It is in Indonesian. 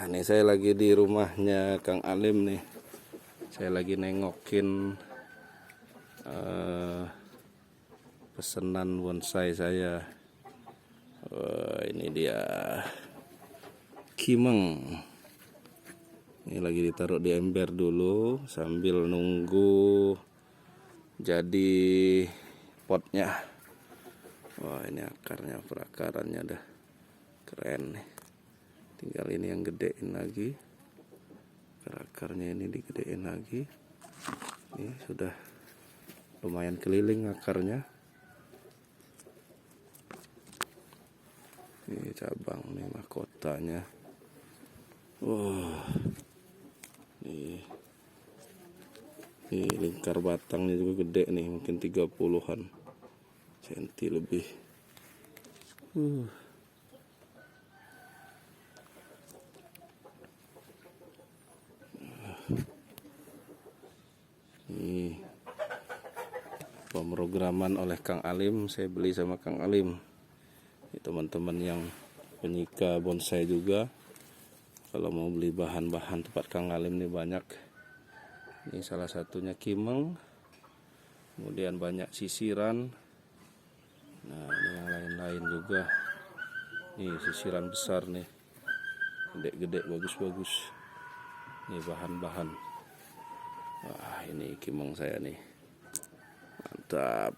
Ini saya lagi di rumahnya Kang Alim nih. Saya lagi nengokin pesanan bonsai saya. Wah, ini dia kimeng. Ini lagi ditaruh di ember dulu sambil nunggu jadi potnya. Wah, ini akarnya, perakarannya dah keren nih. Tinggal ini yang gedein lagi, akarnya ini digedein lagi. Ini sudah lumayan keliling akarnya. Ini cabang nih, mahkotanya. Wah, ini lingkar batangnya juga gede nih, mungkin 30-an senti lebih. Ini pemrograman oleh Kang Alim, saya beli sama Kang Alim. Ini teman-teman yang penyika bonsai juga, kalau mau beli bahan-bahan tempat Kang Alim nih banyak. Ini salah satunya kimeng, kemudian banyak sisiran. Nah, ini yang lain-lain juga. Ini sisiran besar nih, gede-gede, bagus-bagus. Ini bahan-bahan. Wah, ini kimeng saya nih, mantap.